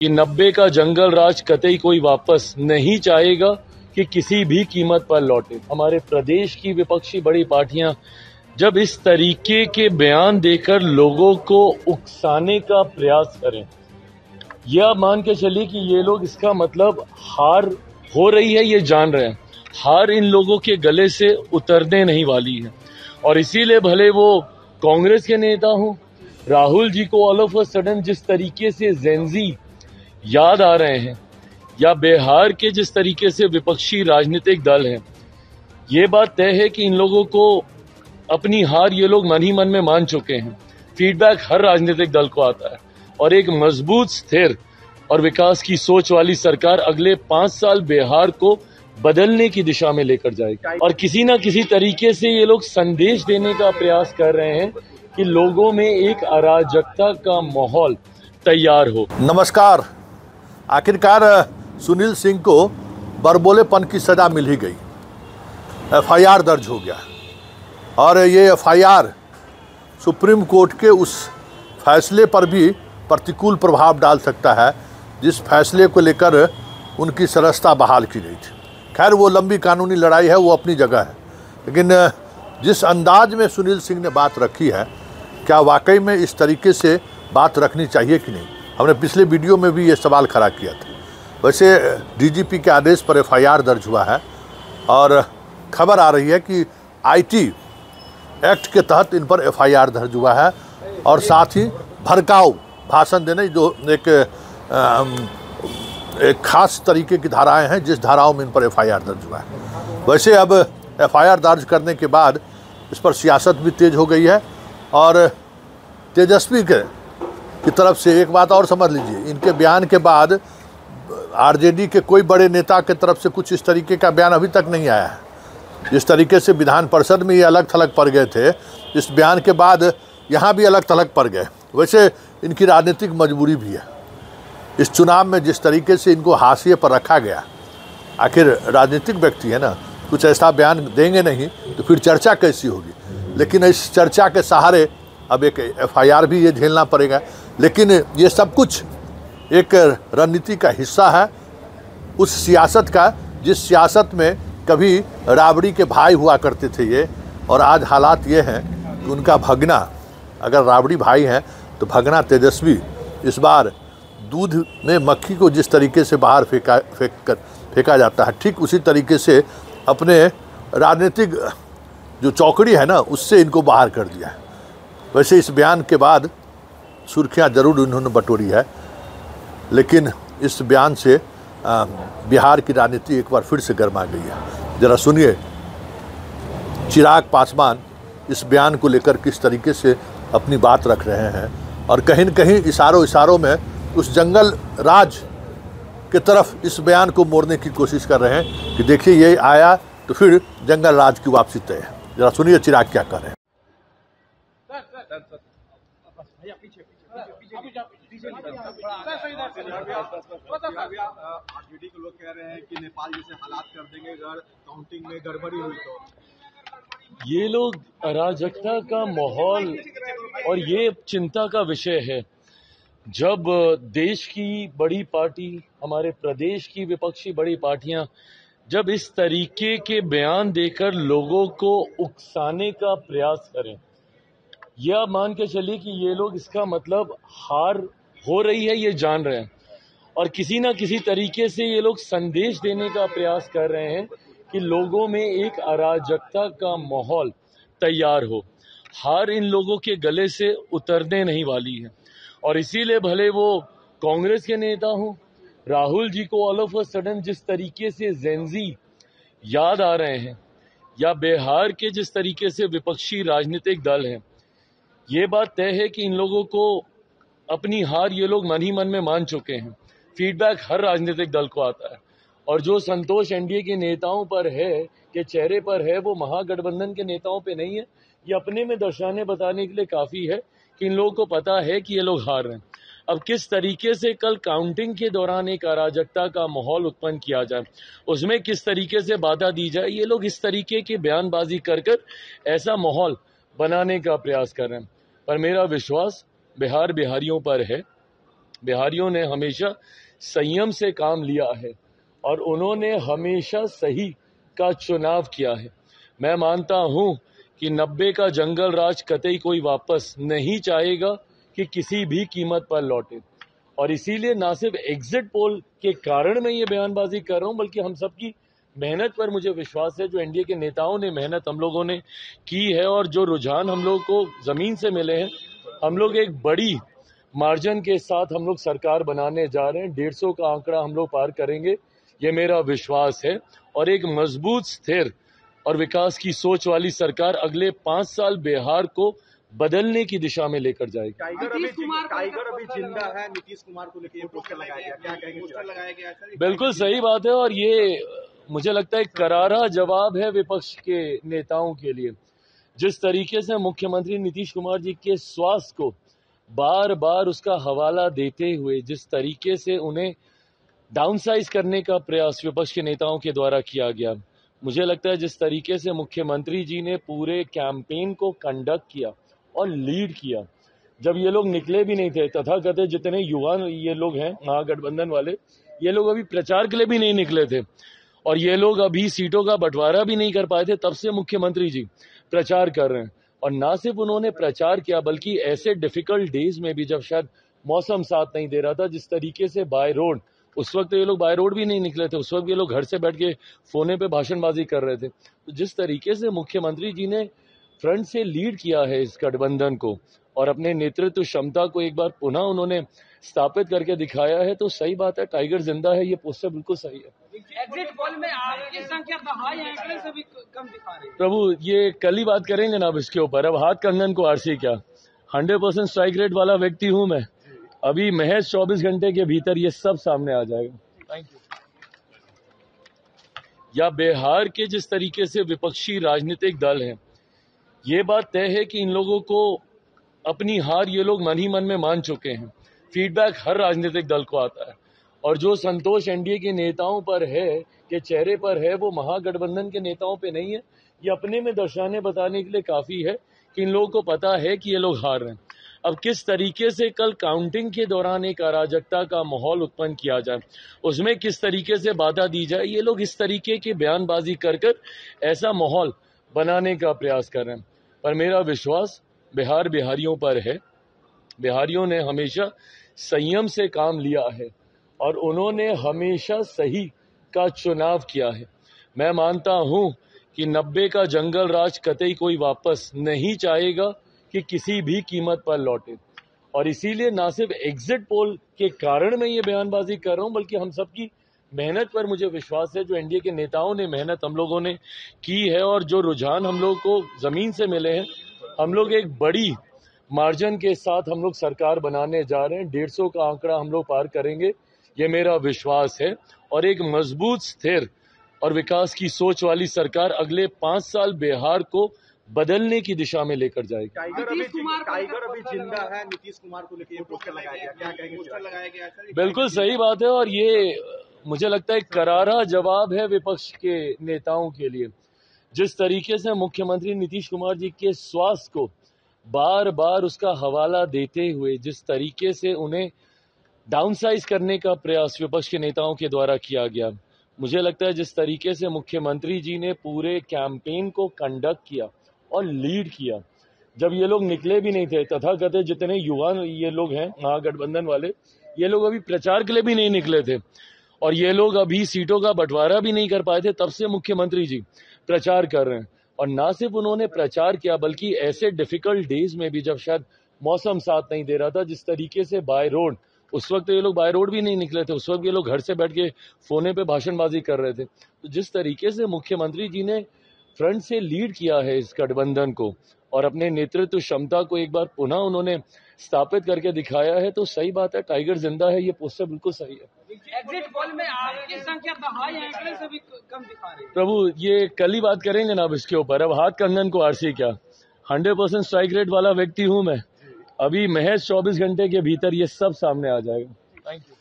कि 90 का जंगल राज कतई कोई वापस नहीं चाहेगा कि किसी भी कीमत पर लौटे। हमारे प्रदेश की विपक्षी बड़ी पार्टियां जब इस तरीके के बयान देकर लोगों को उकसाने का प्रयास करें, यह मान के चलिए कि ये लोग इसका मतलब हार हो रही है ये जान रहे हैं। हार इन लोगों के गले से उतरने नहीं वाली है और इसीलिए भले वो कांग्रेस के नेता हों, राहुल जी को ऑल ऑफ अ सडन जिस तरीके से जेंजी याद आ रहे हैं या बिहार के जिस तरीके से विपक्षी राजनीतिक दल हैं, ये बात तय है कि इन लोगों को अपनी हार ये लोग मन ही मन में मान चुके हैं। फीडबैक हर राजनीतिक दल को आता है और एक मजबूत, स्थिर और विकास की सोच वाली सरकार अगले 5 साल बिहार को बदलने की दिशा में लेकर जाएगी और किसी ना किसी तरीके से ये लोग संदेश देने का प्रयास कर रहे हैं कि लोगों में एक अराजकता का माहौल तैयार हो। नमस्कार। आखिरकार सुनील सिंह को बरबोलेपन की सजा मिल ही गई, एफआईआर दर्ज हो गया और ये एफआईआर सुप्रीम कोर्ट के उस फैसले पर भी प्रतिकूल प्रभाव डाल सकता है जिस फैसले को लेकर उनकी सदस्यता बहाल की गई थी। खैर, वो लंबी कानूनी लड़ाई है, वो अपनी जगह है, लेकिन जिस अंदाज में सुनील सिंह ने बात रखी है, क्या वाकई में इस तरीके से बात रखनी चाहिए कि नहीं? हमने पिछले वीडियो में भी ये सवाल खड़ा किया था। वैसे डीजीपी के आदेश पर एफआईआर दर्ज हुआ है और खबर आ रही है कि आईटी एक्ट के तहत इन पर एफआईआर दर्ज हुआ है और साथ ही भड़काऊ भाषण देने जो एक खास तरीके की धाराएं हैं, जिस धाराओं में इन पर एफआईआर दर्ज हुआ है। वैसे अब एफआईआर दर्ज करने के बाद इस पर सियासत भी तेज हो गई है और तेजस्वी की तरफ से एक बात और समझ लीजिए, इनके बयान के बाद आरजेडी के कोई बड़े नेता की तरफ से कुछ इस तरीके का बयान अभी तक नहीं आया है। जिस तरीके से विधान परिषद में ये अलग थलग पड़ गए थे, इस बयान के बाद यहाँ भी अलग थलग पड़ गए। वैसे इनकी राजनीतिक मजबूरी भी है। इस चुनाव में जिस तरीके से इनको हाशिए पर रखा गया, आखिर राजनीतिक व्यक्ति है ना, कुछ ऐसा बयान देंगे नहीं तो फिर चर्चा कैसी होगी। लेकिन इस चर्चा के सहारे अब एक एफआईआर भी ये झेलना पड़ेगा। लेकिन ये सब कुछ एक रणनीति का हिस्सा है, उस सियासत का जिस सियासत में कभी राबड़ी के भाई हुआ करते थे ये, और आज हालात ये हैं कि उनका भगना, अगर राबड़ी भाई हैं तो भगना तेजस्वी इस बार दूध में मक्खी को जिस तरीके से बाहर फेंका जाता है, ठीक उसी तरीके से अपने राजनीतिक जो चौकड़ी है ना, उससे इनको बाहर कर दिया है। वैसे इस बयान के बाद सुर्खियां जरूर उन्होंने बटोरी है, लेकिन इस बयान से बिहार की राजनीति एक बार फिर से गर्मा गई है। जरा सुनिए चिराग पासवान इस बयान को लेकर किस तरीके से अपनी बात रख रहे हैं और कहीं न कहीं इशारों में उस जंगल राज की तरफ इस बयान को मोड़ने की कोशिश कर रहे हैं कि देखिए ये आया तो फिर जंगल राज की वापसी तय है। जरा सुनिए चिराग क्या कर रहे हैं। आरजेडी के लोग कह रहे हैं कि नेपाल जैसे हालात कर देंगे अगर काउंटिंग में गड़बड़ी हुई तो। ये लोग अराजकता का माहौल और ये चिंता का विषय है। जब देश की बड़ी पार्टी, हमारे प्रदेश की विपक्षी बड़ी पार्टियां जब इस तरीके के बयान देकर लोगों को उकसाने का प्रयास करें, यह मान के चलिए कि ये लोग इसका मतलब हार हो रही है ये जान रहे हैं और किसी ना किसी तरीके से ये लोग संदेश देने का प्रयास कर रहे हैं कि लोगों में एक अराजकता का माहौल तैयार हो। हार इन लोगों के गले से उतरने नहीं वाली है और इसीलिए भले वो कांग्रेस के नेता हों, राहुल जी को ऑल ऑफ अ सडन जिस तरीके से जेंजी याद आ रहे हैं या बिहार के जिस तरीके से विपक्षी राजनीतिक दल हैं, ये बात तय है कि इन लोगों को अपनी हार ये लोग मन ही मन में मान चुके हैं। फीडबैक हर राजनीतिक दल को आता है और जो संतोष एनडीए के नेताओं पर है, के चेहरे पर है, वो महागठबंधन के नेताओं पे नहीं है। ये अपने में दर्शाने बताने के लिए काफी है कि इन लोगों को पता है कि ये लोग हार रहे हैं। अब किस तरीके से कल काउंटिंग के दौरान एक अराजकता का माहौल उत्पन्न किया जाए, उसमें किस तरीके से बाधा दी जाए, ये लोग इस तरीके की बयानबाजी कर ऐसा माहौल बनाने का प्रयास कर रहे हैं। पर मेरा विश्वास बिहारियों पर है, बिहारियों ने हमेशा संयम से काम लिया है और उन्होंने हमेशा सही का चुनाव किया है। मैं मानता हूं कि 90 का जंगल राज कतई कोई वापस नहीं चाहेगा कि किसी भी कीमत पर लौटे, और इसीलिए ना सिर्फ एग्जिट पोल के कारण मैं ये बयानबाजी कर रहा हूं, बल्कि हम सबकी मेहनत पर मुझे विश्वास है। जो एनडीए के नेताओं ने मेहनत हम लोगों ने की है और जो रुझान हम लोग को जमीन से मिले हैं, हम लोग एक बड़ी मार्जिन के साथ हम लोग सरकार बनाने जा रहे हैं। 150 का आंकड़ा हम लोग पार करेंगे, ये मेरा विश्वास है। और एक मजबूत, स्थिर और विकास की सोच वाली सरकार अगले 5 साल बिहार को बदलने की दिशा में लेकर जाएगी। टाइगर अभी जिंदा है। नीतीश कुमार को लेकर ये पोस्टर लगाया गया, क्या कहेंगे? पोस्टर लगाया गया सर, बिल्कुल सही बात है, और ये मुझे लगता है करारा जवाब है विपक्ष के नेताओं के लिए। जिस तरीके से मुख्यमंत्री नीतीश कुमार जी के स्वास्थ्य को बार बार उसका हवाला देते हुए जिस तरीके से उन्हें डाउनसाइज करने का प्रयास विपक्ष के नेताओं के द्वारा किया गया, मुझे लगता है जिस तरीके से मुख्यमंत्री जी ने पूरे कैंपेन को कंडक्ट किया और लीड किया, जब ये लोग निकले भी नहीं थे, तथाकथित जितने युवा ये लोग हैं महागठबंधन वाले, ये लोग अभी प्रचार के लिए भी नहीं निकले थे और ये लोग अभी सीटों का बंटवारा भी नहीं कर पाए थे, तब से मुख्यमंत्री जी प्रचार कर रहे हैं। और ना सिर्फ उन्होंने प्रचार किया, बल्कि ऐसे डिफिकल्ट डेज में भी जब शायद मौसम साथ नहीं दे रहा था, जिस तरीके से बाय रोड, उस वक्त ये लोग बाय रोड भी नहीं निकले थे, उस वक्त ये लोग घर से बैठ के फोने पे भाषणबाजी कर रहे थे। तो जिस तरीके से मुख्यमंत्री जी ने फ्रंट से लीड किया है इस गठबंधन को और अपने नेतृत्व क्षमता को एक बार पुनः उन्होंने स्थापित करके दिखाया है, तो सही बात है, टाइगर जिंदा है, ये पोस्टर बिल्कुल सही है। एग्जिट पोल में आपकी संख्या दहाई आंकड़े से भी कम दिखा रही है। प्रभु, ये कल ही बात करेंगे ना अब इसके ऊपर। अब हाथ कंगन को आरसी क्या, 100% स्ट्राइक रेट वाला व्यक्ति हूं मैं। अभी महज 24 घंटे के भीतर ये सब सामने आ जाएगा। Thank you. या बिहार के जिस तरीके से विपक्षी राजनीतिक दल हैं, ये बात तय है कि इन लोगों को अपनी हार ये लोग मन ही मन में मान चुके हैं। फीडबैक हर राजनीतिक दल को आता है और जो संतोष एनडीए के नेताओं पर है, के चेहरे पर है, वो महागठबंधन के नेताओं पे नहीं है। ये अपने में दर्शाने बताने के लिए काफी है कि इन लोगों को पता है कि ये लोग हार रहे हैं। अब किस तरीके से कल काउंटिंग के दौरान एक अराजकता का माहौल उत्पन्न किया जाए, उसमें किस तरीके से बाधा दी जाए, ये लोग इस तरीके की बयानबाजी कर ऐसा माहौल बनाने का प्रयास कर रहे हैं। पर मेरा विश्वास बिहार बिहारियों पर है। बिहारियों ने हमेशा संयम से काम लिया है और उन्होंने हमेशा सही का चुनाव किया है। मैं मानता हूं कि 90 का जंगल राज कतई कोई वापस नहीं चाहेगा कि किसी भी कीमत पर लौटे, और इसीलिए ना सिर्फ एग्जिट पोल के कारण मैं ये बयानबाजी कर रहा हूं, बल्कि हम सबकी मेहनत पर मुझे विश्वास है। जो एनडीए के नेताओं ने मेहनत हम लोगों ने की है और जो रुझान हम लोग को जमीन से मिले हैं, हम लोग एक बड़ी मार्जिन के साथ हम लोग सरकार बनाने जा रहे हैं। 150 का आंकड़ा हम लोग पार करेंगे, ये मेरा विश्वास है। और एक मजबूत, स्थिर और विकास की सोच वाली सरकार अगले 5 साल बिहार को बदलने की दिशा में लेकर जाएगी। टाइगर अभी जिंदा है। नीतीश कुमार को लेकर ये पोस्टर लगाया गया, क्या कहेंगे? पोस्टर लगाया गया सर, बिल्कुल सही बात है, और ये मुझे लगता है करारा जवाब है विपक्ष के नेताओं के लिए। जिस तरीके से मुख्यमंत्री नीतीश कुमार जी के स्वास्थ्य को बार बार उसका हवाला देते हुए जिस तरीके से उन्हें डाउनसाइज करने का प्रयास विपक्ष के नेताओं के द्वारा किया गया, मुझे लगता है जिस तरीके से मुख्यमंत्री जी ने पूरे कैंपेन को कंडक्ट किया और लीड किया, जब ये लोग निकले भी नहीं थे, तथाकथित जितने युवा ये लोग हैं महागठबंधन वाले, ये लोग अभी प्रचार के लिए भी नहीं निकले थे और ये लोग अभी सीटों का बंटवारा भी नहीं कर पाए थे, तब से मुख्यमंत्री जी प्रचार कर रहे हैं। और ना सिर्फ उन्होंने प्रचार किया, बल्कि ऐसे डिफिकल्ट डेज में भी जब शायद मौसम साथ नहीं दे रहा था, जिस तरीके से बाय रोड, उस वक्त ये लोग बाय रोड भी नहीं निकले थे, उस वक्त ये लोग घर से बैठ के फोने पे भाषणबाजी कर रहे थे। तो जिस तरीके से मुख्यमंत्री जी ने फ्रंट से लीड किया है इस गठबंधन को और अपने नेतृत्व क्षमता को एक बार पुनः उन्होंने स्थापित करके दिखाया है, तो सही बात है, टाइगर जिंदा है, ये पोस्टर बिल्कुल सही है। एग्जिट पोल में आपकी संख्या दहाई आंकड़े से भी कम दिखा रही है। प्रभु, ये कल ही बात करेंगे ना अब इसके ऊपर। अब हाथ कंगन को आरसी क्या, 100% स्ट्राइक रेट वाला व्यक्ति हूं मैं। अभी महज 24 घंटे के भीतर ये सब सामने आ जाएगा। Thank you.